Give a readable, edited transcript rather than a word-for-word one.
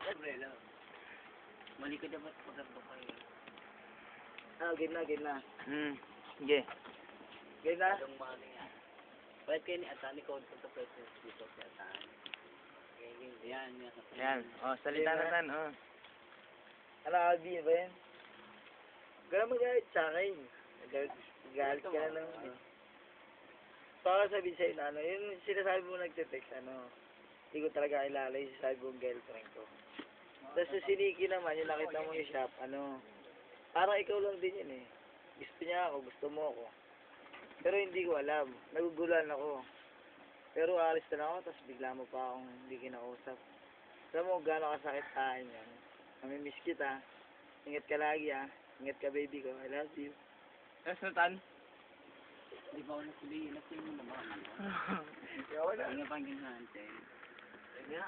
Umbrella. Mali ka dapat pagkato kayo. Game na. Sige. Game na? Anong mali nga. Pwede kayo ni Atani ko sa president dito si Atani. Yan. Yan. Salita na tan. Ano, Alvin ba yan? Gano'n magalit sa akin. Galit ka na lang. Baka sabihin sa'yo na yung sinasabi mo nagte-text, hindi ko talaga kilala yung sinasabi mong girlfriend ko. Tapos sa siniki naman, yung nakita mo yung shop, parang ikaw lang din yun eh. Gusto niya ako, gusto mo ako. Pero hindi ko alam. Naguguluhan ako. Pero alis na lang ako, tapos bigla mo pa akong hindi kinakausap. Alam mo, gano'ng kasakit sa akin yan. Namimiss kita. Ingat ka lagi Ingat ka baby ko. I love you. Tan? Di ba ako nagsabihin mo na ba? Ikaw na. Hindi nga pang ginhante. Yan nga.